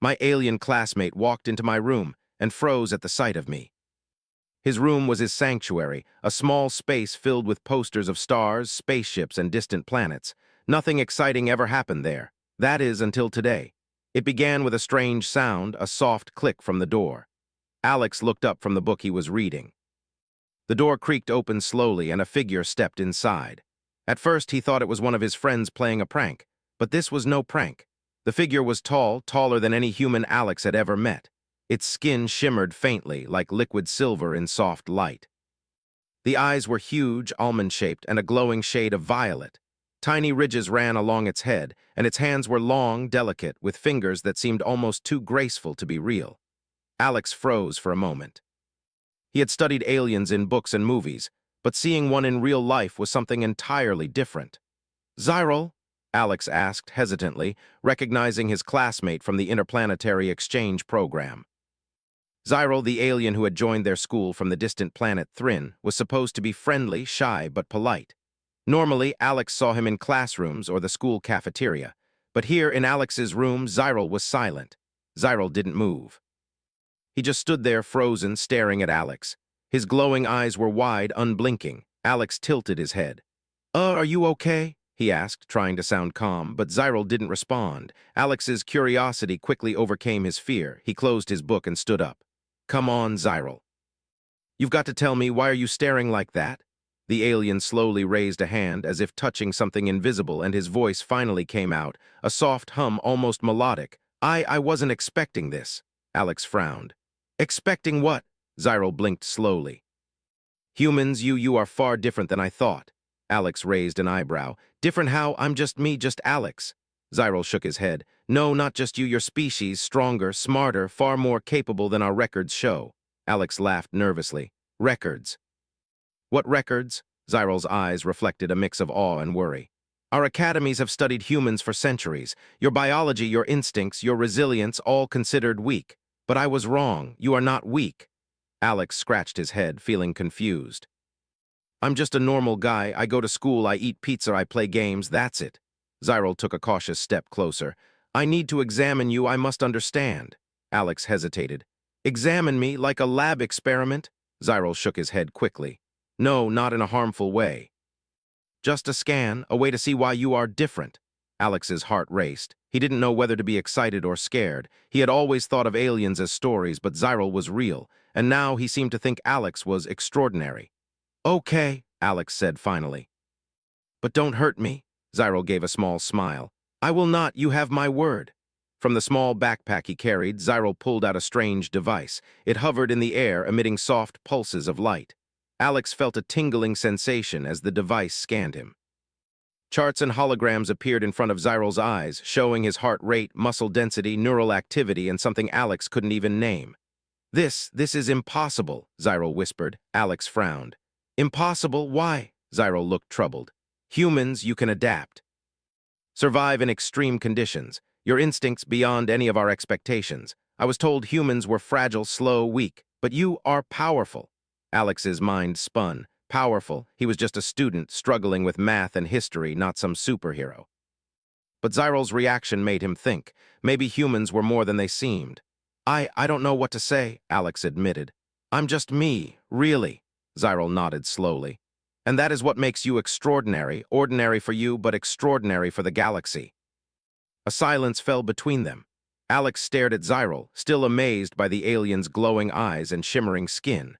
My alien classmate walked into my room and froze at the sight of me. His room was his sanctuary, a small space filled with posters of stars, spaceships, and distant planets. Nothing exciting ever happened there. That is, until today. It began with a strange sound, a soft click from the door. Alex looked up from the book he was reading. The door creaked open slowly and a figure stepped inside. At first he thought it was one of his friends playing a prank, but this was no prank. The figure was tall, taller than any human Alex had ever met. Its skin shimmered faintly, like liquid silver in soft light. The eyes were huge, almond-shaped, and a glowing shade of violet. Tiny ridges ran along its head, and its hands were long, delicate, with fingers that seemed almost too graceful to be real. Alex froze for a moment. He had studied aliens in books and movies, but seeing one in real life was something entirely different. "Zyril?" Alex asked hesitantly, recognizing his classmate from the interplanetary exchange program. Zyril, the alien who had joined their school from the distant planet Thrin, was supposed to be friendly, shy, but polite. Normally, Alex saw him in classrooms or the school cafeteria, but here in Alex's room, Zyril was silent. Zyril didn't move. He just stood there frozen, staring at Alex. His glowing eyes were wide, unblinking. Alex tilted his head. Are you okay?" he asked, trying to sound calm, but Zyril didn't respond. Alex's curiosity quickly overcame his fear. He closed his book and stood up. "Come on, Zyril. You've got to tell me, why are you staring like that?" The alien slowly raised a hand as if touching something invisible, and his voice finally came out, a soft hum, almost melodic. I wasn't expecting this." Alex frowned. "Expecting what?" Zyril blinked slowly. "Humans, you are far different than I thought." Alex raised an eyebrow. "Different how? I'm just me, just Alex." Zyril shook his head. "No, not just you, your species, stronger, smarter, far more capable than our records show." Alex laughed nervously. "Records? What records?" Zyril's eyes reflected a mix of awe and worry. "Our academies have studied humans for centuries. Your biology, your instincts, your resilience, all considered weak. But I was wrong. You are not weak." Alex scratched his head, feeling confused. "I'm just a normal guy. I go to school, I eat pizza, I play games, that's it." Zyril took a cautious step closer. "I need to examine you, I must understand." Alex hesitated. "Examine me like a lab experiment?" Zyril shook his head quickly. "No, not in a harmful way. Just a scan, a way to see why you are different." Alex's heart raced. He didn't know whether to be excited or scared. He had always thought of aliens as stories, but Zyril was real, and now he seemed to think Alex was extraordinary. "Okay," Alex said finally. "But don't hurt me." Zyril gave a small smile. "I will not, you have my word." From the small backpack he carried, Zyril pulled out a strange device. It hovered in the air, emitting soft pulses of light. Alex felt a tingling sensation as the device scanned him. Charts and holograms appeared in front of Zyril's eyes, showing his heart rate, muscle density, neural activity, and something Alex couldn't even name. This is impossible," Zyril whispered. Alex frowned. "Impossible? Why?" Zyril looked troubled. "Humans, you can adapt. Survive in extreme conditions. Your instincts beyond any of our expectations. I was told humans were fragile, slow, weak, but you are powerful." Alex's mind spun. Powerful? He was just a student, struggling with math and history, not some superhero. But Zyril's reaction made him think. Maybe humans were more than they seemed. I don't know what to say," Alex admitted. "I'm just me, really." Zyril nodded slowly. "And that is what makes you extraordinary, ordinary for you, but extraordinary for the galaxy." A silence fell between them. Alex stared at Zyril, still amazed by the alien's glowing eyes and shimmering skin.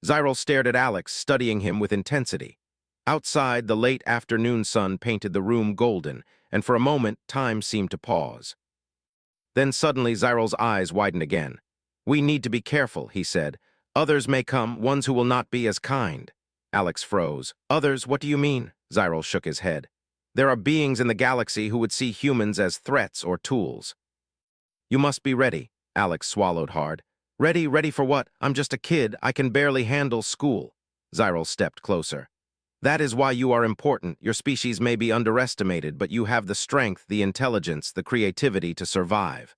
Zyril stared at Alex, studying him with intensity. Outside, the late afternoon sun painted the room golden, and for a moment, time seemed to pause. Then suddenly Zyril's eyes widened again. "We need to be careful," he said. "Others may come, ones who will not be as kind." Alex froze. "Others? What do you mean?" Zyril shook his head. "There are beings in the galaxy who would see humans as threats or tools." "You must be ready." Alex swallowed hard. Ready for what? I'm just a kid. I can barely handle school." Zyril stepped closer. "That is why you are important. Your species may be underestimated, but you have the strength, the intelligence, the creativity to survive.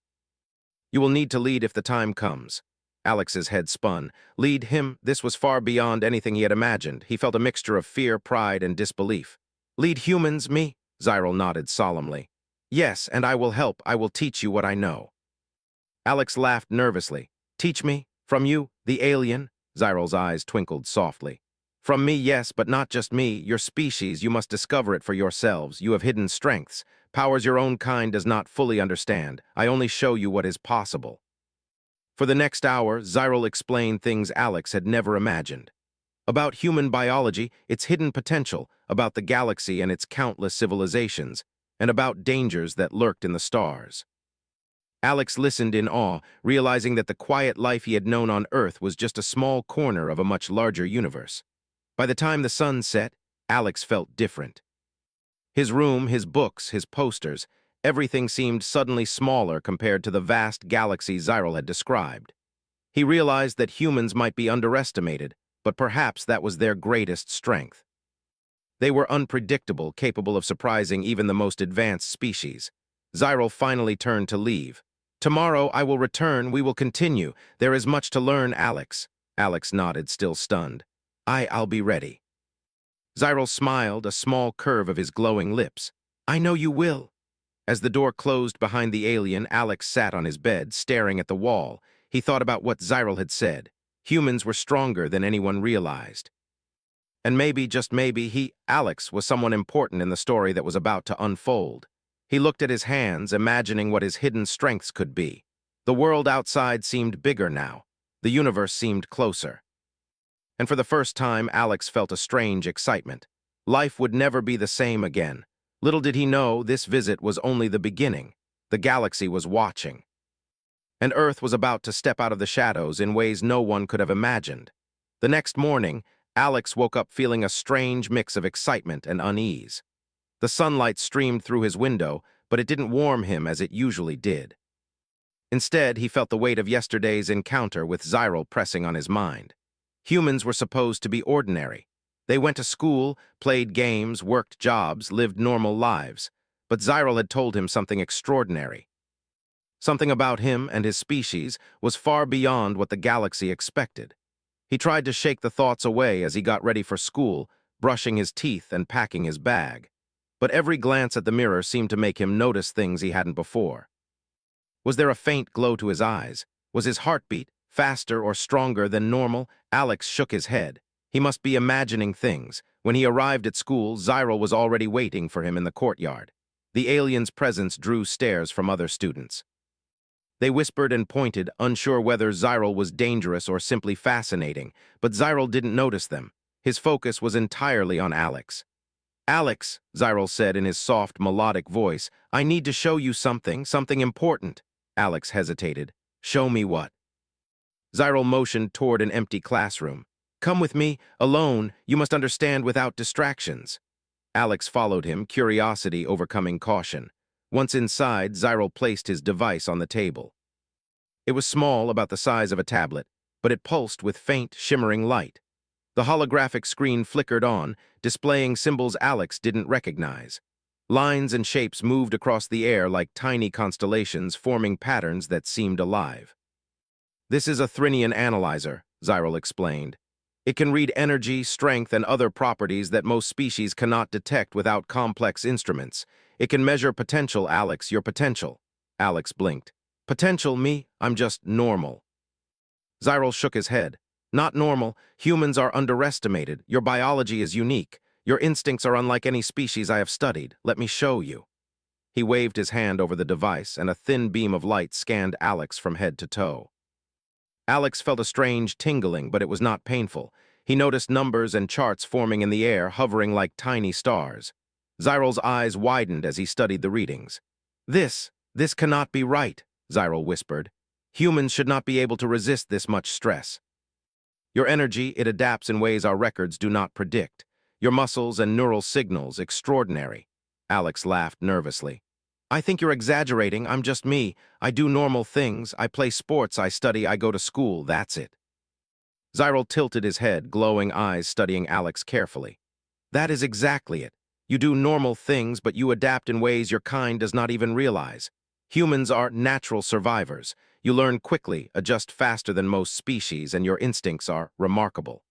You will need to lead if the time comes." Alex's head spun. Lead him? This was far beyond anything he had imagined. He felt a mixture of fear, pride, and disbelief. "Lead humans? Me?" Zyril nodded solemnly. "Yes, and I will help. I will teach you what I know." Alex laughed nervously. Teach me? From you? The alien? Zyral's eyes twinkled softly. From me, yes, but not just me. Your species, you must discover it for yourselves. You have hidden strengths. Powers your own kind does not fully understand. I only show you what is possible. For the next hour, Zyral explained things Alex had never imagined. About human biology, its hidden potential, about the galaxy and its countless civilizations, and about dangers that lurked in the stars. Alex listened in awe, realizing that the quiet life he had known on Earth was just a small corner of a much larger universe. By the time the sun set, Alex felt different. His room, his books, his posters, everything seemed suddenly smaller compared to the vast galaxy Zyral had described. He realized that humans might be underestimated, but perhaps that was their greatest strength. They were unpredictable, capable of surprising even the most advanced species. Zyral finally turned to leave. Tomorrow I will return, we will continue. There is much to learn, Alex. Alex nodded, still stunned. I'll be ready. Zyral smiled, a small curve of his glowing lips. I know you will. As the door closed behind the alien, Alex sat on his bed, staring at the wall. He thought about what Zyral had said. Humans were stronger than anyone realized. And maybe, just maybe, Alex, was someone important in the story that was about to unfold. He looked at his hands, imagining what his hidden strengths could be. The world outside seemed bigger now. The universe seemed closer. And for the first time, Alex felt a strange excitement. Life would never be the same again. Little did he know this visit was only the beginning. The galaxy was watching. And Earth was about to step out of the shadows in ways no one could have imagined. The next morning, Alex woke up feeling a strange mix of excitement and unease. The sunlight streamed through his window, but it didn't warm him as it usually did. Instead, he felt the weight of yesterday's encounter with Zyral pressing on his mind. Humans were supposed to be ordinary. They went to school, played games, worked jobs, lived normal lives. But Zyral had told him something extraordinary. Something about him and his species was far beyond what the galaxy expected. He tried to shake the thoughts away as he got ready for school, brushing his teeth and packing his bag. But every glance at the mirror seemed to make him notice things he hadn't before. Was there a faint glow to his eyes? Was his heartbeat faster or stronger than normal? Alex shook his head. He must be imagining things. When he arrived at school, Zyral was already waiting for him in the courtyard. The alien's presence drew stares from other students. They whispered and pointed, unsure whether Zyral was dangerous or simply fascinating, but Zyral didn't notice them. His focus was entirely on Alex. Alex, Zyral said in his soft, melodic voice, I need to show you something important. Alex hesitated. Show me what? Zyral motioned toward an empty classroom. Come with me, alone, you must understand without distractions. Alex followed him, curiosity overcoming caution. Once inside, Zyral placed his device on the table. It was small, about the size of a tablet, but it pulsed with faint, shimmering light. The holographic screen flickered on, displaying symbols Alex didn't recognize. Lines and shapes moved across the air like tiny constellations, forming patterns that seemed alive. This is a Thrinian analyzer, Zyral explained. It can read energy, strength, and other properties that most species cannot detect without complex instruments. It can measure potential, Alex, your potential. Alex blinked. Potential, me? I'm just normal. Zyral shook his head. Not normal. Humans are underestimated. Your biology is unique. Your instincts are unlike any species I have studied. Let me show you. He waved his hand over the device, and a thin beam of light scanned Alex from head to toe. Alex felt a strange tingling, but it was not painful. He noticed numbers and charts forming in the air, hovering like tiny stars. Zyral's eyes widened as he studied the readings. This cannot be right, Zyral whispered. Humans should not be able to resist this much stress. Your energy, it adapts in ways our records do not predict. Your muscles and neural signals, extraordinary. Alex laughed nervously. I think you're exaggerating. I'm just me. I do normal things. I play sports. I study. I go to school. That's it. Zyral tilted his head, glowing eyes studying Alex carefully. That is exactly it. You do normal things, but you adapt in ways your kind does not even realize. Humans are natural survivors. You learn quickly, adjust faster than most species, and your instincts are remarkable.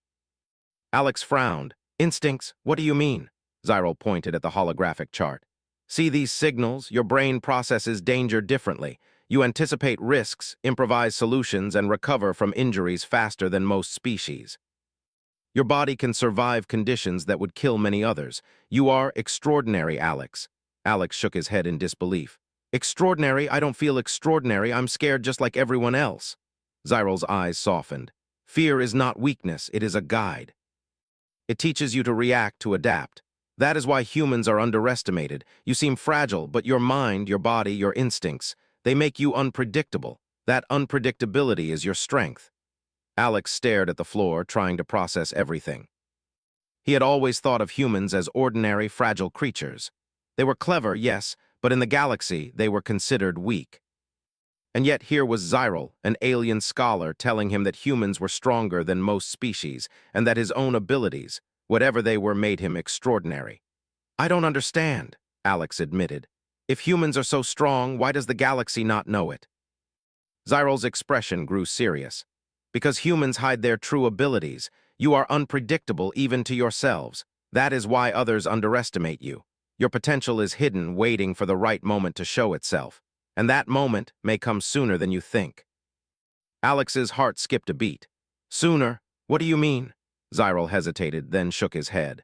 Alex frowned. Instincts? What do you mean? Zyral pointed at the holographic chart. See these signals? Your brain processes danger differently. You anticipate risks, improvise solutions, and recover from injuries faster than most species. Your body can survive conditions that would kill many others. You are extraordinary, Alex. Alex shook his head in disbelief. Extraordinary? I don't feel extraordinary. I'm scared just like everyone else. Zyral's eyes softened. Fear is not weakness, it is a guide. It teaches you to react, to adapt. That is why humans are underestimated. You seem fragile, but your mind, your body, your instincts, they make you unpredictable. That unpredictability is your strength. Alex stared at the floor, trying to process everything. He had always thought of humans as ordinary, fragile creatures. They were clever, yes, but in the galaxy, they were considered weak. And yet here was Zyral, an alien scholar, telling him that humans were stronger than most species, and that his own abilities, whatever they were, made him extraordinary. I don't understand, Alex admitted. If humans are so strong, why does the galaxy not know it? Zyral's expression grew serious. Because humans hide their true abilities. You are unpredictable even to yourselves. That is why others underestimate you. Your potential is hidden, waiting for the right moment to show itself. And that moment may come sooner than you think. Alex's heart skipped a beat. Sooner? What do you mean? Zyral hesitated, then shook his head.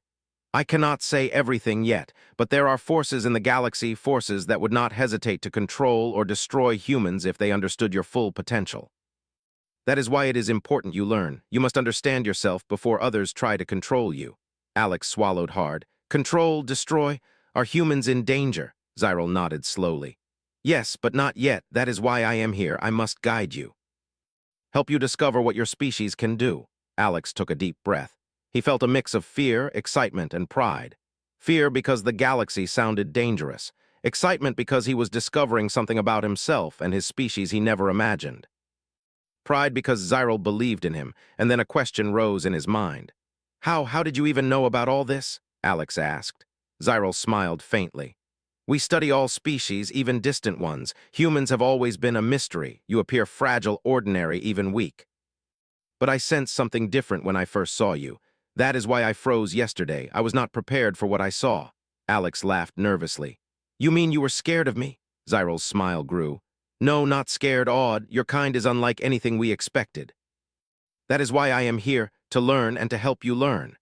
I cannot say everything yet, but there are forces in the galaxy, forces that would not hesitate to control or destroy humans if they understood your full potential. That is why it is important you learn. You must understand yourself before others try to control you. Alex swallowed hard. Control, destroy? Are humans in danger? Zyral nodded slowly. Yes, but not yet. That is why I am here. I must guide you. Help you discover what your species can do. Alex took a deep breath. He felt a mix of fear, excitement, and pride. Fear because the galaxy sounded dangerous. Excitement because he was discovering something about himself and his species he never imagined. Pride because Zyral believed in him, and then a question rose in his mind. How did you even know about all this? Alex asked. Zyral smiled faintly. We study all species, even distant ones. Humans have always been a mystery. You appear fragile, ordinary, even weak. But I sensed something different when I first saw you. That is why I froze yesterday. I was not prepared for what I saw. Alex laughed nervously. You mean you were scared of me? Zyral's smile grew. No, not scared, awed. Your kind is unlike anything we expected. That is why I am here, to learn and to help you learn.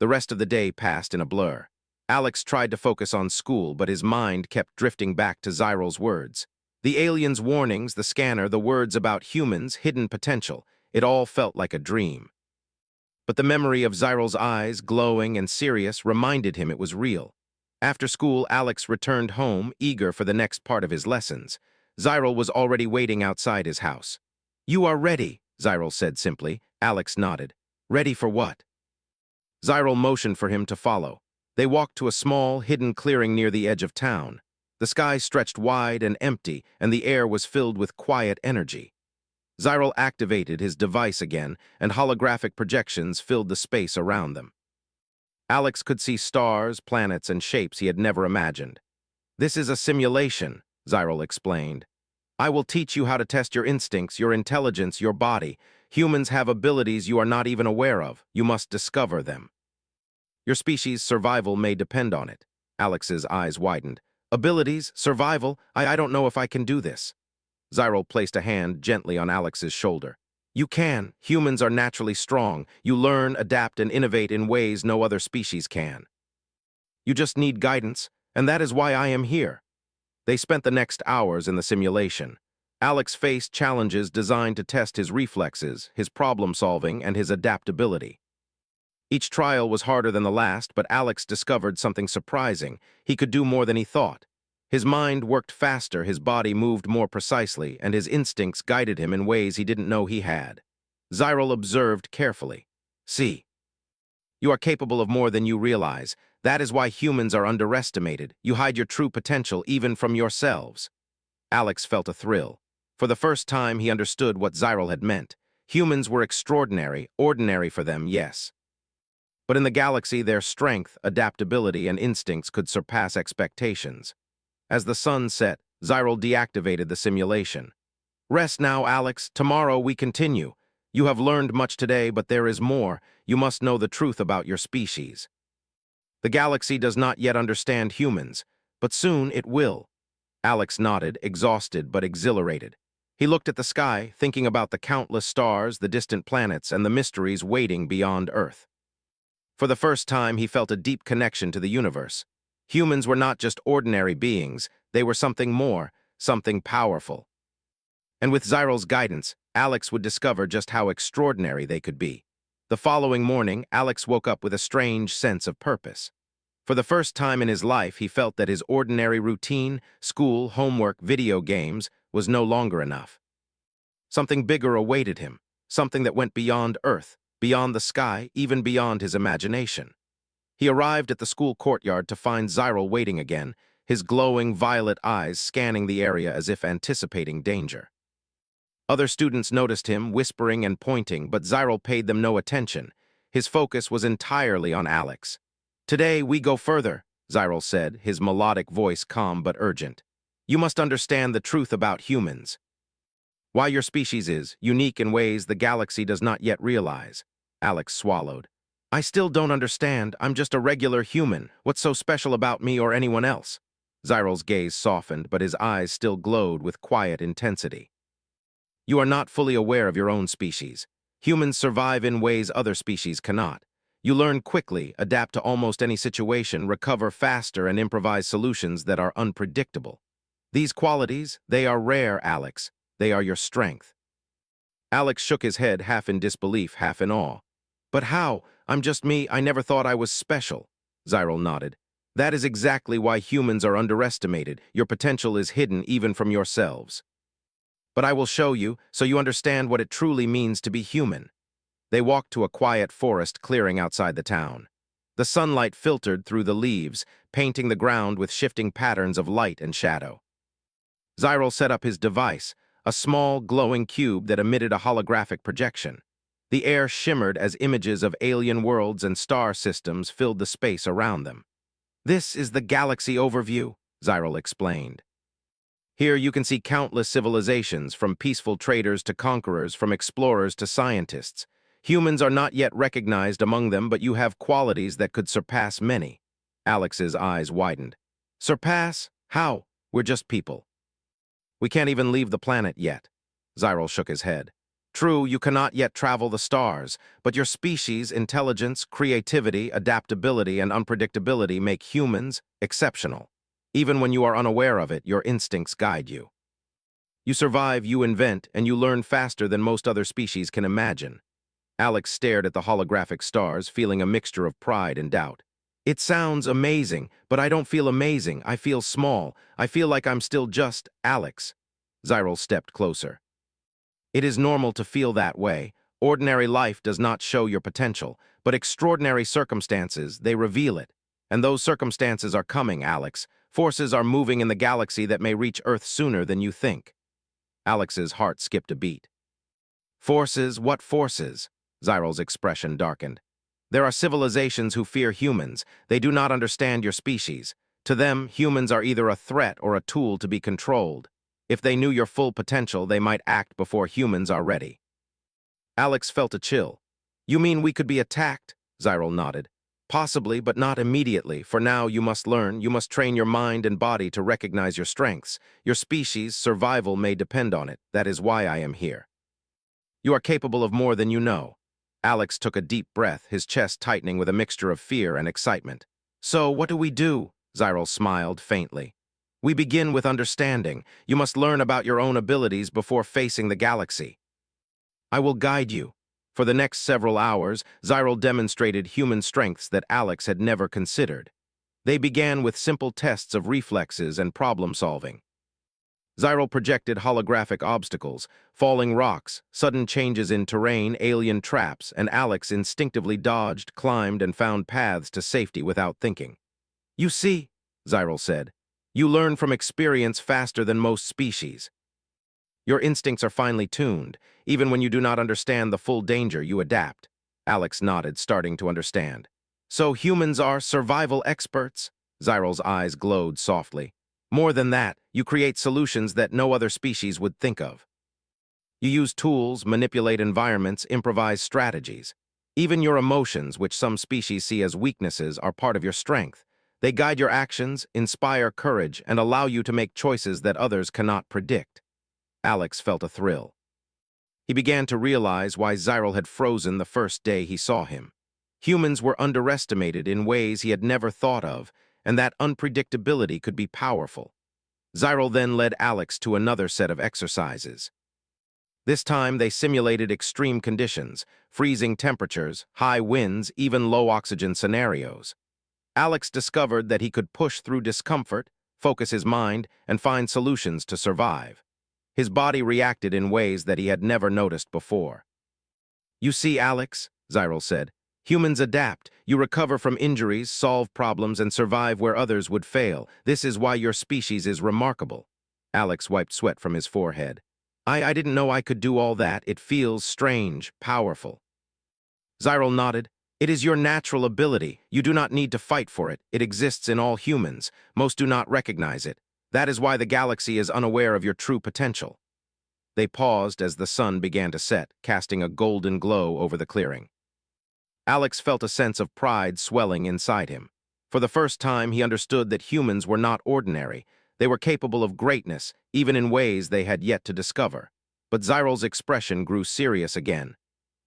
The rest of the day passed in a blur. Alex tried to focus on school, but his mind kept drifting back to Zyral's words. The aliens' warnings, the scanner, the words about humans, hidden potential. It all felt like a dream. But the memory of Zyral's eyes, glowing and serious, reminded him it was real. After school, Alex returned home, eager for the next part of his lessons. Zyral was already waiting outside his house. You are ready, Zyral said simply. Alex nodded. Ready for what? Zyral motioned for him to follow. They walked to a small, hidden clearing near the edge of town. The sky stretched wide and empty, and the air was filled with quiet energy. Zyral activated his device again, and holographic projections filled the space around them. Alex could see stars, planets, and shapes he had never imagined. This is a simulation, Zyral explained. I will teach you how to test your instincts, your intelligence, your body. Humans have abilities you are not even aware of. You must discover them. Your species' survival may depend on it. Alex's eyes widened. Abilities? Survival? I don't know if I can do this. Zyral placed a hand gently on Alex's shoulder. You can. Humans are naturally strong. You learn, adapt, and innovate in ways no other species can. You just need guidance, and that is why I am here. They spent the next hours in the simulation. Alex faced challenges designed to test his reflexes, his problem-solving, and his adaptability. Each trial was harder than the last, but Alex discovered something surprising. He could do more than he thought. His mind worked faster, his body moved more precisely, and his instincts guided him in ways he didn't know he had. Zyral observed carefully. See, you are capable of more than you realize. That is why humans are underestimated. You hide your true potential even from yourselves. Alex felt a thrill. For the first time, he understood what Zyral had meant. Humans were extraordinary, ordinary for them, yes. But in the galaxy, their strength, adaptability, and instincts could surpass expectations. As the sun set, Zyral deactivated the simulation. Rest now, Alex. Tomorrow we continue. You have learned much today, but there is more. You must know the truth about your species. The galaxy does not yet understand humans, but soon it will. Alex nodded, exhausted but exhilarated. He looked at the sky, thinking about the countless stars, the distant planets, and the mysteries waiting beyond Earth. For the first time, he felt a deep connection to the universe. Humans were not just ordinary beings, they were something more, something powerful. And with Zyral's guidance, Alex would discover just how extraordinary they could be. The following morning, Alex woke up with a strange sense of purpose. For the first time in his life, he felt that his ordinary routine, school, homework, video games, was no longer enough. Something bigger awaited him, something that went beyond Earth, beyond the sky, even beyond his imagination. He arrived at the school courtyard to find Zyral waiting again, his glowing violet eyes scanning the area as if anticipating danger. Other students noticed him, whispering and pointing, but Zyral paid them no attention. His focus was entirely on Alex. "Today, we go further," Zyral said, his melodic voice calm but urgent. "You must understand the truth about humans. Why your species is unique in ways the galaxy does not yet realize." Alex swallowed. "I still don't understand. I'm just a regular human. What's so special about me or anyone else?" Zyral's gaze softened, but his eyes still glowed with quiet intensity. "You are not fully aware of your own species. Humans survive in ways other species cannot. You learn quickly, adapt to almost any situation, recover faster, and improvise solutions that are unpredictable. These qualities, they are rare, Alex. They are your strength." Alex shook his head, half in disbelief, half in awe. "But how? I'm just me. I never thought I was special." Zyral nodded. "That is exactly why humans are underestimated. Your potential is hidden even from yourselves. But I will show you, so you understand what it truly means to be human." They walked to a quiet forest clearing outside the town. The sunlight filtered through the leaves, painting the ground with shifting patterns of light and shadow. Zyral set up his device, a small, glowing cube that emitted a holographic projection. The air shimmered as images of alien worlds and star systems filled the space around them. "This is the galaxy overview," Zyral explained. "Here you can see countless civilizations, from peaceful traders to conquerors, from explorers to scientists. Humans are not yet recognized among them, but you have qualities that could surpass many." Alex's eyes widened. "Surpass? How? We're just people. We can't even leave the planet yet." Zyral shook his head. "True, you cannot yet travel the stars, but your species' intelligence, creativity, adaptability, and unpredictability make humans exceptional. Even when you are unaware of it, your instincts guide you. You survive, you invent, and you learn faster than most other species can imagine." Alex stared at the holographic stars, feeling a mixture of pride and doubt. "It sounds amazing, but I don't feel amazing. I feel small. I feel like I'm still just Alex." Zyral stepped closer. "It is normal to feel that way. Ordinary life does not show your potential, but extraordinary circumstances, they reveal it. And those circumstances are coming, Alex. Forces are moving in the galaxy that may reach Earth sooner than you think." Alex's heart skipped a beat. "Forces? What forces?" Zyral's expression darkened. "There are civilizations who fear humans. They do not understand your species. To them, humans are either a threat or a tool to be controlled. If they knew your full potential, they might act before humans are ready." Alex felt a chill. "You mean we could be attacked?" Zyral nodded. "Possibly, but not immediately. For now, you must learn. You must train your mind and body to recognize your strengths. Your species' survival may depend on it. That is why I am here. You are capable of more than you know." Alex took a deep breath, his chest tightening with a mixture of fear and excitement. "So, what do we do?" Zyral smiled faintly. "We begin with understanding. You must learn about your own abilities before facing the galaxy. I will guide you." For the next several hours, Zyral demonstrated human strengths that Alex had never considered. They began with simple tests of reflexes and problem-solving. Zyral projected holographic obstacles, falling rocks, sudden changes in terrain, alien traps, and Alex instinctively dodged, climbed, and found paths to safety without thinking. "You see," Zyral said, "you learn from experience faster than most species. Your instincts are finely tuned. Even when you do not understand the full danger, you adapt." Alex nodded, starting to understand. "So humans are survival experts?" Zyral's eyes glowed softly. "More than that, you create solutions that no other species would think of. You use tools, manipulate environments, improvise strategies. Even your emotions, which some species see as weaknesses, are part of your strength. They guide your actions, inspire courage, and allow you to make choices that others cannot predict. Alex felt a thrill. He began to realize why Zyril had frozen the first day he saw him. Humans were underestimated in ways he had never thought of, and that unpredictability could be powerful. Zyril then led Alex to another set of exercises. This time, they simulated extreme conditions, freezing temperatures, high winds, even low oxygen scenarios. Alex discovered that he could push through discomfort, focus his mind, and find solutions to survive. His body reacted in ways that he had never noticed before. "You see, Alex," Zyril said, "humans adapt. You recover from injuries, solve problems, and survive where others would fail. This is why your species is remarkable." Alex wiped sweat from his forehead. I didn't know I could do all that. It feels strange, powerful." Zyril nodded. "It is your natural ability. You do not need to fight for it. It exists in all humans. Most do not recognize it. That is why the galaxy is unaware of your true potential." They paused as the sun began to set, casting a golden glow over the clearing. Alex felt a sense of pride swelling inside him. For the first time, he understood that humans were not ordinary. They were capable of greatness, even in ways they had yet to discover. But Zyril's expression grew serious again.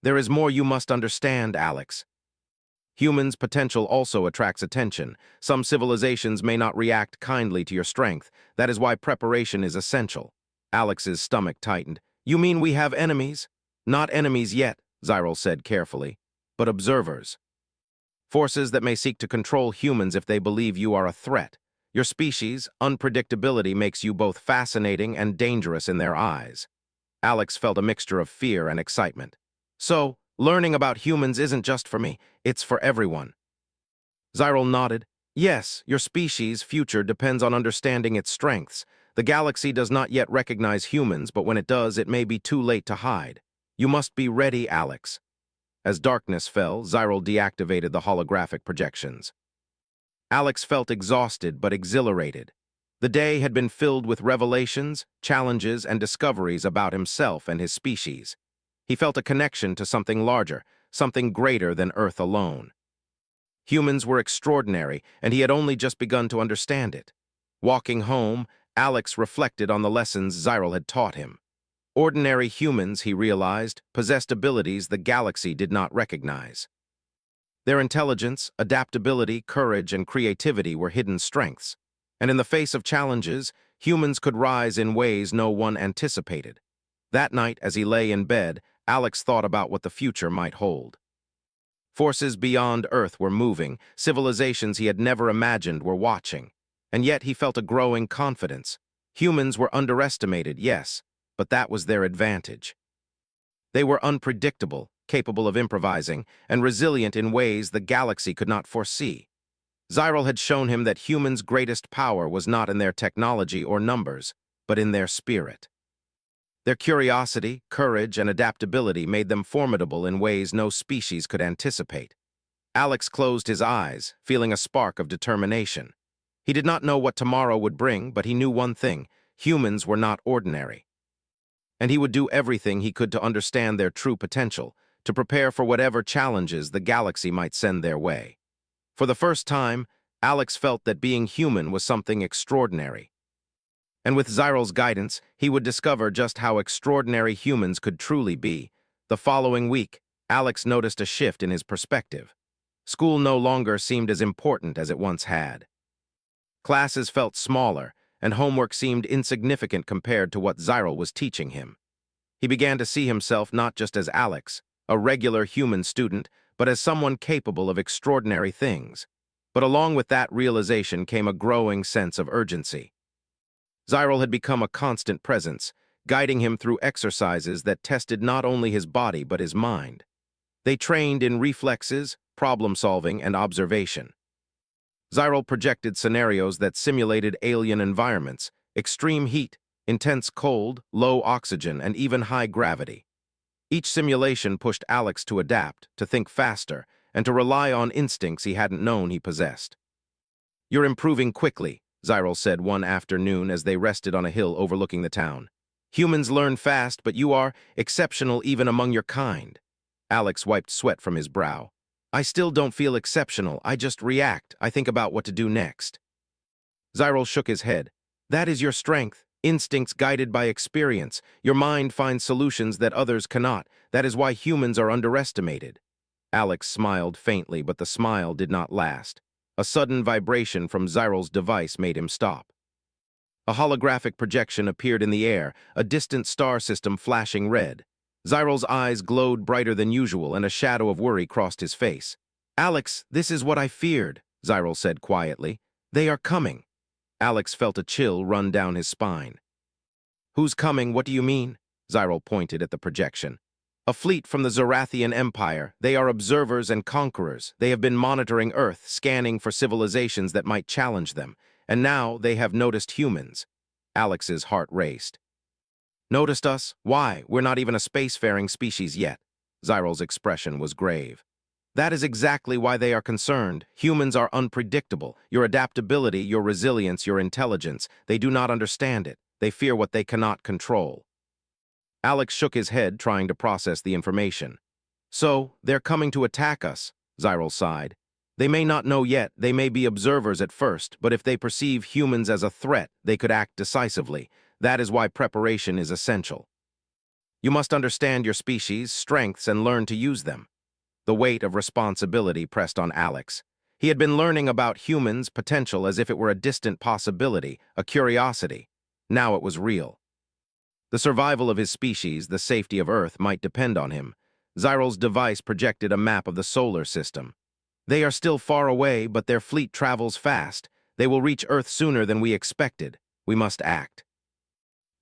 "There is more you must understand, Alex. Humans' potential also attracts attention. Some civilizations may not react kindly to your strength. That is why preparation is essential." Alex's stomach tightened. "You mean we have enemies?" "Not enemies yet," Zyril said carefully, "but observers. Forces that may seek to control humans if they believe you are a threat. Your species' unpredictability makes you both fascinating and dangerous in their eyes." Alex felt a mixture of fear and excitement. "So, learning about humans isn't just for me, it's for everyone." Zyril nodded. "Yes, your species' future depends on understanding its strengths. The galaxy does not yet recognize humans, but when it does, it may be too late to hide. You must be ready, Alex." As darkness fell, Zyril deactivated the holographic projections. Alex felt exhausted but exhilarated. The day had been filled with revelations, challenges, and discoveries about himself and his species. He felt a connection to something larger, something greater than Earth alone. Humans were extraordinary, and he had only just begun to understand it. Walking home, Alex reflected on the lessons Zyril had taught him. Ordinary humans, he realized, possessed abilities the galaxy did not recognize. Their intelligence, adaptability, courage, and creativity were hidden strengths. And in the face of challenges, humans could rise in ways no one anticipated. That night, as he lay in bed, Alex thought about what the future might hold. Forces beyond Earth were moving, civilizations he had never imagined were watching. And yet he felt a growing confidence. Humans were underestimated, yes, but that was their advantage. They were unpredictable, capable of improvising, and resilient in ways the galaxy could not foresee. Zyril had shown him that humans' greatest power was not in their technology or numbers, but in their spirit. Their curiosity, courage, and adaptability made them formidable in ways no species could anticipate. Alex closed his eyes, feeling a spark of determination. He did not know what tomorrow would bring, but he knew one thing: humans were not ordinary. And he would do everything he could to understand their true potential, to prepare for whatever challenges the galaxy might send their way. For the first time, Alex felt that being human was something extraordinary. And with Zyril's guidance, he would discover just how extraordinary humans could truly be. The following week, Alex noticed a shift in his perspective. School no longer seemed as important as it once had. Classes felt smaller, and homework seemed insignificant compared to what Zyril was teaching him. He began to see himself not just as Alex, a regular human student, but as someone capable of extraordinary things. But along with that realization came a growing sense of urgency. Zyril had become a constant presence, guiding him through exercises that tested not only his body but his mind. They trained in reflexes, problem-solving, and observation. Zyril projected scenarios that simulated alien environments, extreme heat, intense cold, low oxygen, and even high gravity. Each simulation pushed Alex to adapt, to think faster, and to rely on instincts he hadn't known he possessed. "You're improving quickly," Zyril said one afternoon as they rested on a hill overlooking the town. "Humans learn fast, but you are exceptional even among your kind." Alex wiped sweat from his brow. I still don't feel exceptional. I just react. I think about what to do next. Zyril shook his head. That is your strength. Instincts guided by experience. Your mind finds solutions that others cannot. That is why humans are underestimated. Alex smiled faintly, but the smile did not last. A sudden vibration from Zyril's device made him stop. A holographic projection appeared in the air, a distant star system flashing red. Zyril's eyes glowed brighter than usual, and a shadow of worry crossed his face. Alex, this is what I feared, Zyril said quietly. They are coming. Alex felt a chill run down his spine. Who's coming? What do you mean? Zyril pointed at the projection. A fleet from the Zorathian Empire. They are observers and conquerors. They have been monitoring Earth, scanning for civilizations that might challenge them. And now they have noticed humans. Alex's heart raced. Noticed us? Why? We're not even a spacefaring species yet. Zyril's expression was grave. That is exactly why they are concerned. Humans are unpredictable. Your adaptability, your resilience, your intelligence, they do not understand it. They fear what they cannot control. Alex shook his head, trying to process the information. So, they're coming to attack us, Zyril sighed. They may not know yet, they may be observers at first, but if they perceive humans as a threat, they could act decisively. That is why preparation is essential. You must understand your species' strengths and learn to use them. The weight of responsibility pressed on Alex. He had been learning about humans' potential as if it were a distant possibility, a curiosity. Now it was real. The survival of his species, the safety of Earth, might depend on him. Zyril's device projected a map of the solar system. They are still far away, but their fleet travels fast. They will reach Earth sooner than we expected. We must act.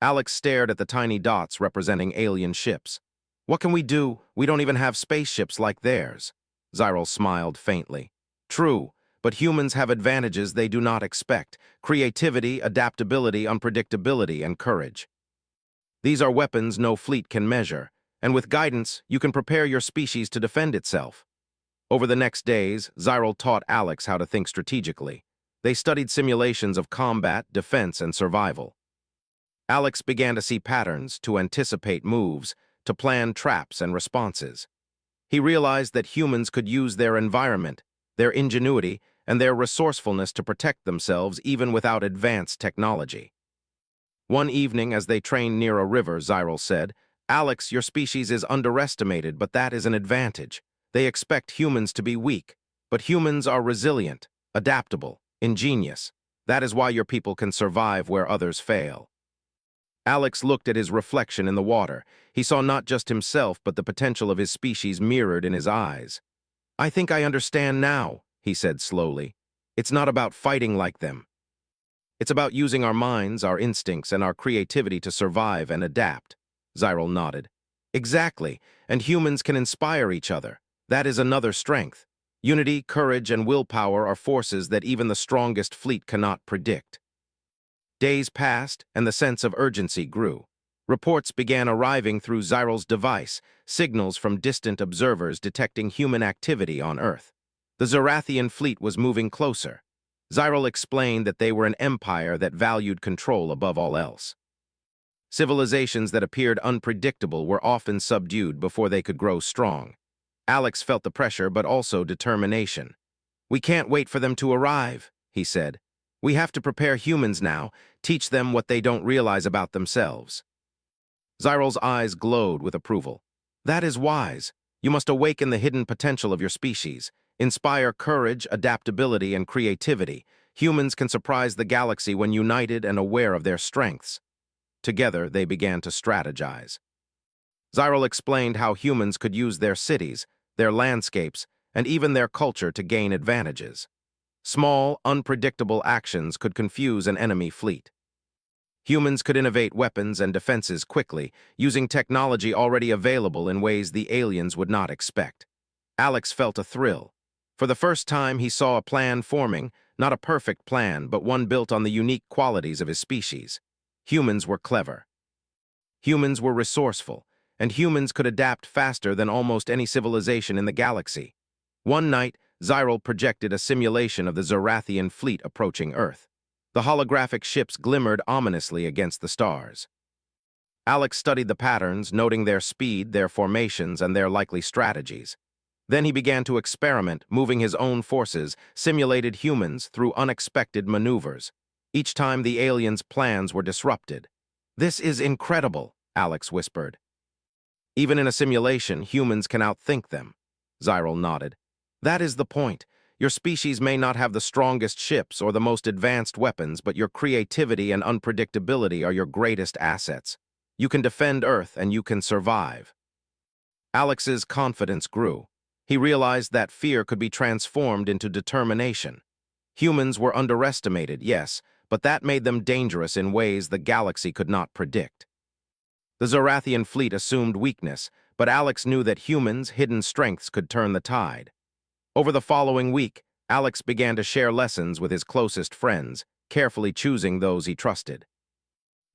Alex stared at the tiny dots representing alien ships. What can we do? We don't even have spaceships like theirs. Zyril smiled faintly. True, but humans have advantages they do not expect. Creativity, adaptability, unpredictability, and courage. These are weapons no fleet can measure, and with guidance, you can prepare your species to defend itself. Over the next days, Zyril taught Alex how to think strategically. They studied simulations of combat, defense, and survival. Alex began to see patterns, to anticipate moves, to plan traps and responses. He realized that humans could use their environment, their ingenuity, and their resourcefulness to protect themselves even without advanced technology. One evening, as they trained near a river, Zyril said, Alex, your species is underestimated, but that is an advantage. They expect humans to be weak, but humans are resilient, adaptable, ingenious. That is why your people can survive where others fail. Alex looked at his reflection in the water. He saw not just himself, but the potential of his species mirrored in his eyes. I think I understand now, he said slowly. It's not about fighting like them. It's about using our minds, our instincts, and our creativity to survive and adapt. Zyril nodded. Exactly, and humans can inspire each other. That is another strength. Unity, courage, and willpower are forces that even the strongest fleet cannot predict. Days passed, and the sense of urgency grew. Reports began arriving through Zyril's device, signals from distant observers detecting human activity on Earth. The Zorathian fleet was moving closer. Zyril explained that they were an empire that valued control above all else. Civilizations that appeared unpredictable were often subdued before they could grow strong. Alex felt the pressure, but also determination. We can't wait for them to arrive, he said. We have to prepare humans now, teach them what they don't realize about themselves. Zyril's eyes glowed with approval. That is wise. You must awaken the hidden potential of your species. Inspire courage, adaptability, and creativity. Humans can surprise the galaxy when united and aware of their strengths. Together, they began to strategize. Zyril explained how humans could use their cities, their landscapes, and even their culture to gain advantages. Small, unpredictable actions could confuse an enemy fleet. Humans could innovate weapons and defenses quickly, using technology already available in ways the aliens would not expect. Alex felt a thrill. For the first time, he saw a plan forming, not a perfect plan, but one built on the unique qualities of his species. Humans were clever. Humans were resourceful, and humans could adapt faster than almost any civilization in the galaxy. One night, Zyril projected a simulation of the Zorathian fleet approaching Earth. The holographic ships glimmered ominously against the stars. Alex studied the patterns, noting their speed, their formations, and their likely strategies. Then he began to experiment, moving his own forces, simulated humans through unexpected maneuvers. Each time the aliens' plans were disrupted. "This is incredible," Alex whispered. "Even in a simulation, humans can outthink them." Zyril nodded. "That is the point. Your species may not have the strongest ships or the most advanced weapons, but your creativity and unpredictability are your greatest assets. You can defend Earth and you can survive." Alex's confidence grew. He realized that fear could be transformed into determination. Humans were underestimated, yes, but that made them dangerous in ways the galaxy could not predict. The Zorathian fleet assumed weakness, but Alex knew that humans' hidden strengths could turn the tide. Over the following week, Alex began to share lessons with his closest friends, carefully choosing those he trusted.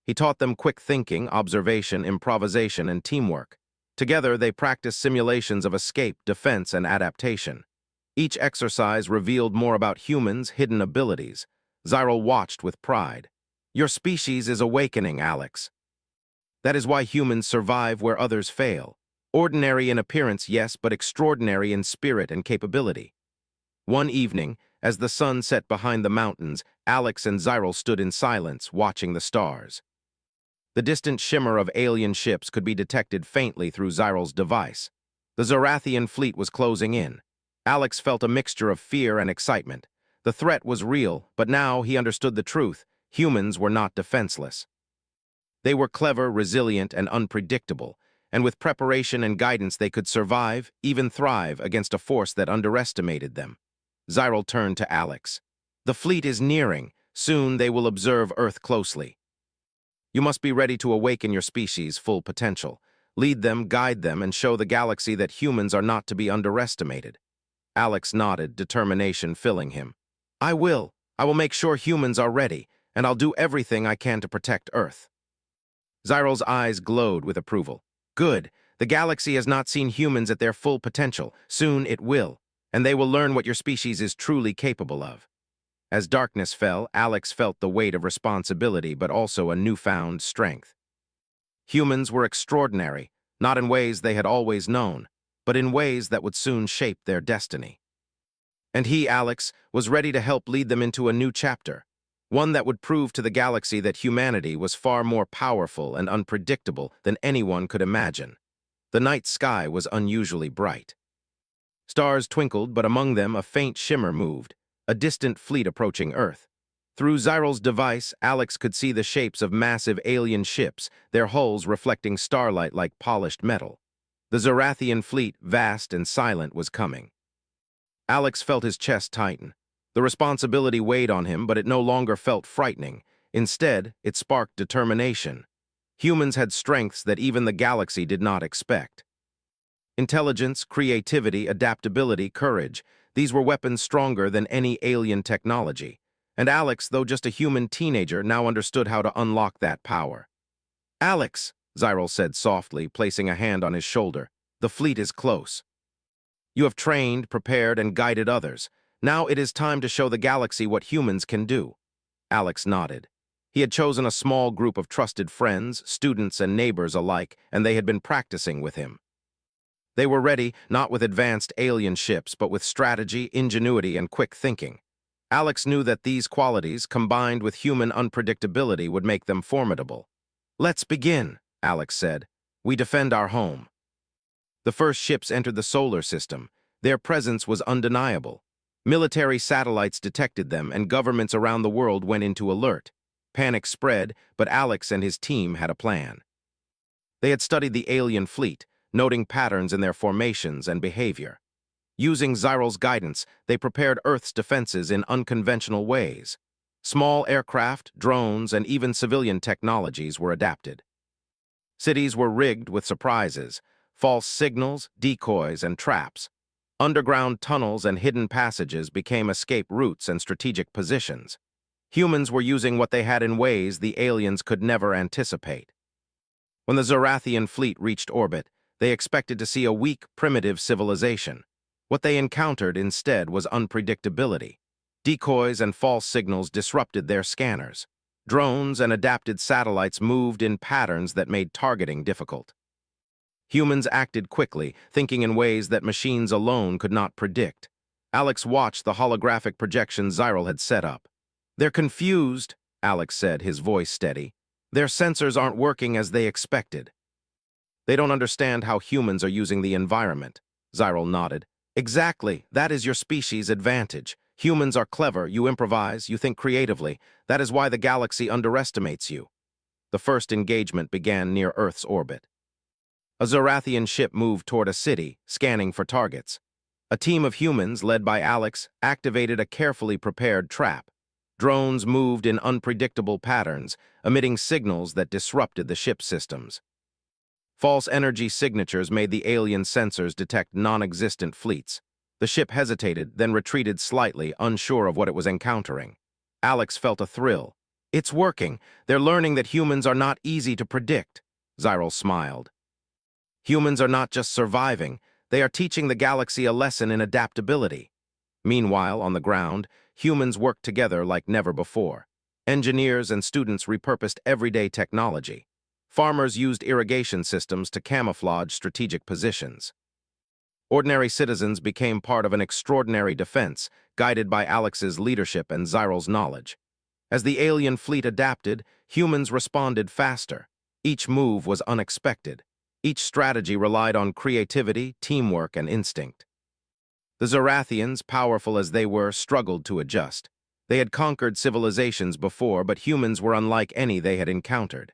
He taught them quick thinking, observation, improvisation, and teamwork. Together, they practiced simulations of escape, defense, and adaptation. Each exercise revealed more about humans' hidden abilities. Zyril watched with pride. "Your species is awakening, Alex. That is why humans survive where others fail. Ordinary in appearance, yes, but extraordinary in spirit and capability." One evening, as the sun set behind the mountains, Alex and Zyril stood in silence, watching the stars. The distant shimmer of alien ships could be detected faintly through Zyril's device. The Zorathian fleet was closing in. Alex felt a mixture of fear and excitement. The threat was real, but now he understood the truth. Humans were not defenseless. They were clever, resilient, and unpredictable, and with preparation and guidance they could survive, even thrive, against a force that underestimated them. Zyril turned to Alex. "The fleet is nearing. Soon they will observe Earth closely. You must be ready to awaken your species' full potential. Lead them, guide them, and show the galaxy that humans are not to be underestimated." Alex nodded, determination filling him. "I will. I will make sure humans are ready, and I'll do everything I can to protect Earth." Zyril's eyes glowed with approval. "Good. The galaxy has not seen humans at their full potential. Soon it will, and they will learn what your species is truly capable of." As darkness fell, Alex felt the weight of responsibility, but also a newfound strength. Humans were extraordinary, not in ways they had always known, but in ways that would soon shape their destiny. And he, Alex, was ready to help lead them into a new chapter, one that would prove to the galaxy that humanity was far more powerful and unpredictable than anyone could imagine. The night sky was unusually bright. Stars twinkled, but among them a faint shimmer moved, a distant fleet approaching Earth. Through Zyril's device, Alex could see the shapes of massive alien ships, their hulls reflecting starlight like polished metal. The Zorathian fleet, vast and silent, was coming. Alex felt his chest tighten. The responsibility weighed on him, but it no longer felt frightening. Instead, it sparked determination. Humans had strengths that even the galaxy did not expect. Intelligence, creativity, adaptability, courage. These were weapons stronger than any alien technology. And Alex, though just a human teenager, now understood how to unlock that power. "Alex," Zyril said softly, placing a hand on his shoulder, "the fleet is close. You have trained, prepared, and guided others. Now it is time to show the galaxy what humans can do." Alex nodded. He had chosen a small group of trusted friends, students, and neighbors alike, and they had been practicing with him. They were ready, not with advanced alien ships, but with strategy, ingenuity, and quick thinking. Alex knew that these qualities, combined with human unpredictability, would make them formidable. "Let's begin," Alex said. "We defend our home." The first ships entered the solar system. Their presence was undeniable. Military satellites detected them, and governments around the world went into alert. Panic spread, but Alex and his team had a plan. They had studied the alien fleet, noting patterns in their formations and behavior. Using Zyril's guidance, they prepared Earth's defenses in unconventional ways. Small aircraft, drones, and even civilian technologies were adapted. Cities were rigged with surprises, false signals, decoys, and traps. Underground tunnels and hidden passages became escape routes and strategic positions. Humans were using what they had in ways the aliens could never anticipate. When the Zorathian fleet reached orbit, they expected to see a weak, primitive civilization. What they encountered instead was unpredictability. Decoys and false signals disrupted their scanners. Drones and adapted satellites moved in patterns that made targeting difficult. Humans acted quickly, thinking in ways that machines alone could not predict. Alex watched the holographic projection Zyril had set up. "They're confused," Alex said, his voice steady. "Their sensors aren't working as they expected." "They don't understand how humans are using the environment," Zyril nodded. "Exactly. That is your species' advantage. Humans are clever, you improvise, you think creatively. That is why the galaxy underestimates you." The first engagement began near Earth's orbit. A Zorathian ship moved toward a city, scanning for targets. A team of humans, led by Alex, activated a carefully prepared trap. Drones moved in unpredictable patterns, emitting signals that disrupted the ship's systems. False energy signatures made the alien sensors detect non-existent fleets. The ship hesitated, then retreated slightly, unsure of what it was encountering. Alex felt a thrill. "It's working. They're learning that humans are not easy to predict." Zyril smiled. "Humans are not just surviving, they are teaching the galaxy a lesson in adaptability." Meanwhile, on the ground, humans worked together like never before. Engineers and students repurposed everyday technology. Farmers used irrigation systems to camouflage strategic positions. Ordinary citizens became part of an extraordinary defense, guided by Alex's leadership and Zyril's knowledge. As the alien fleet adapted, humans responded faster. Each move was unexpected. Each strategy relied on creativity, teamwork, and instinct. The Zorathians, powerful as they were, struggled to adjust. They had conquered civilizations before, but humans were unlike any they had encountered.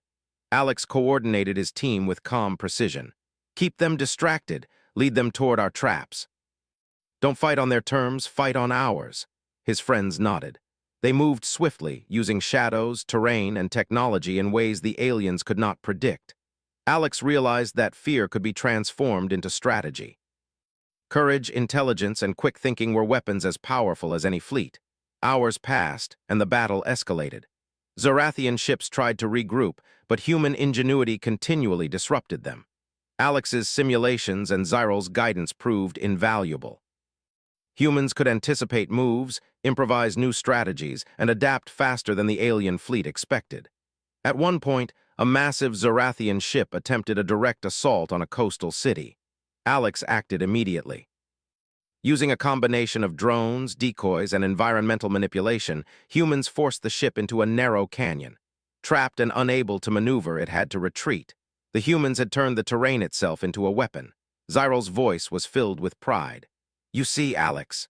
Alex coordinated his team with calm precision. "Keep them distracted, lead them toward our traps. Don't fight on their terms, fight on ours." His friends nodded. They moved swiftly, using shadows, terrain, and technology in ways the aliens could not predict. Alex realized that fear could be transformed into strategy. Courage, intelligence, and quick thinking were weapons as powerful as any fleet. Hours passed, and the battle escalated. Zorathian ships tried to regroup, but human ingenuity continually disrupted them. Alex's simulations and Zyril's guidance proved invaluable. Humans could anticipate moves, improvise new strategies, and adapt faster than the alien fleet expected. At one point, a massive Zorathian ship attempted a direct assault on a coastal city. Alex acted immediately. Using a combination of drones, decoys, and environmental manipulation, humans forced the ship into a narrow canyon. Trapped and unable to maneuver, it had to retreat. The humans had turned the terrain itself into a weapon. Zyril's voice was filled with pride. "You see, Alex,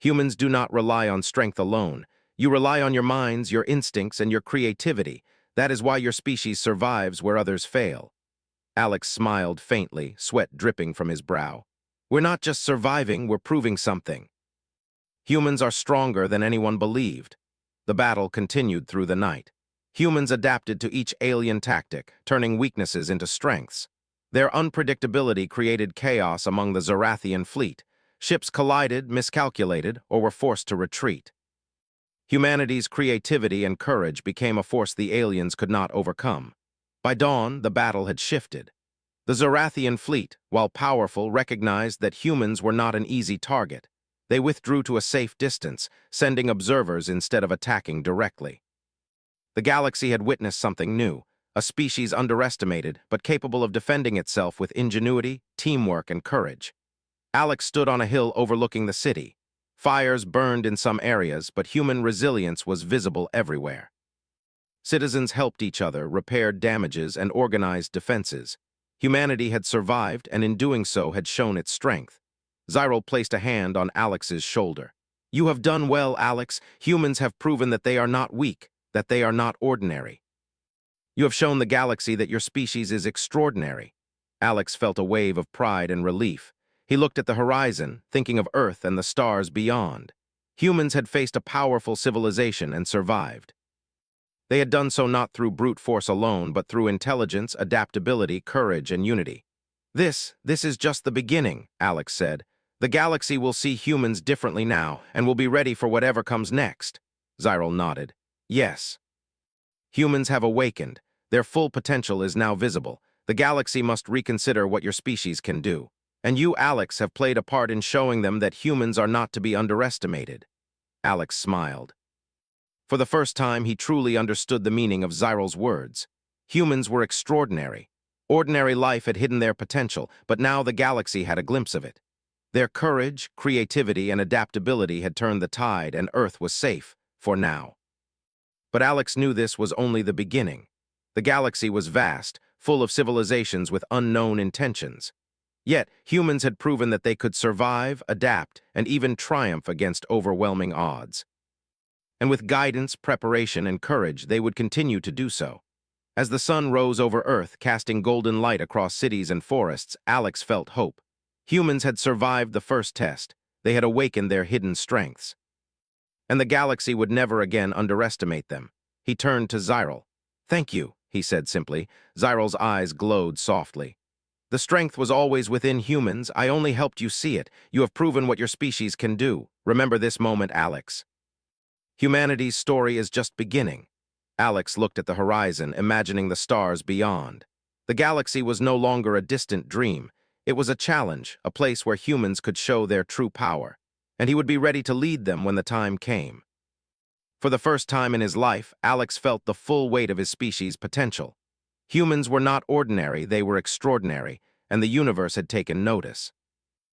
humans do not rely on strength alone. You rely on your minds, your instincts, and your creativity. That is why your species survives where others fail." Alex smiled faintly, sweat dripping from his brow. "We're not just surviving, we're proving something. Humans are stronger than anyone believed." The battle continued through the night. Humans adapted to each alien tactic, turning weaknesses into strengths. Their unpredictability created chaos among the Zorathian fleet. Ships collided, miscalculated, or were forced to retreat. Humanity's creativity and courage became a force the aliens could not overcome. By dawn, the battle had shifted. The Zorathian fleet, while powerful, recognized that humans were not an easy target. They withdrew to a safe distance, sending observers instead of attacking directly. The galaxy had witnessed something new, a species underestimated but capable of defending itself with ingenuity, teamwork, and courage. Alex stood on a hill overlooking the city. Fires burned in some areas, but human resilience was visible everywhere. Citizens helped each other, repaired damages, and organized defenses. Humanity had survived, and in doing so had shown its strength. Zyril placed a hand on Alex's shoulder. "You have done well, Alex. Humans have proven that they are not weak, that they are not ordinary. You have shown the galaxy that your species is extraordinary." Alex felt a wave of pride and relief. He looked at the horizon, thinking of Earth and the stars beyond. Humans had faced a powerful civilization and survived. They had done so not through brute force alone, but through intelligence, adaptability, courage, and unity. This is just the beginning," Alex said. "The galaxy will see humans differently now, and will be ready for whatever comes next." Zyril nodded. "Yes. Humans have awakened. Their full potential is now visible. The galaxy must reconsider what your species can do. And you, Alex, have played a part in showing them that humans are not to be underestimated." Alex smiled. For the first time, he truly understood the meaning of Zyril's words. Humans were extraordinary. Ordinary life had hidden their potential, but now the galaxy had a glimpse of it. Their courage, creativity, and adaptability had turned the tide, and Earth was safe, for now. But Alex knew this was only the beginning. The galaxy was vast, full of civilizations with unknown intentions. Yet, humans had proven that they could survive, adapt, and even triumph against overwhelming odds. And with guidance, preparation, and courage, they would continue to do so. As the sun rose over Earth, casting golden light across cities and forests, Alex felt hope. Humans had survived the first test. They had awakened their hidden strengths. And the galaxy would never again underestimate them. He turned to Zyril. "Thank you," he said simply. Zyril's eyes glowed softly. "The strength was always within humans. I only helped you see it. You have proven what your species can do. Remember this moment, Alex. Humanity's story is just beginning." Alex looked at the horizon, imagining the stars beyond. The galaxy was no longer a distant dream. It was a challenge, a place where humans could show their true power, and he would be ready to lead them when the time came. For the first time in his life, Alex felt the full weight of his species' potential. Humans were not ordinary, they were extraordinary, and the universe had taken notice.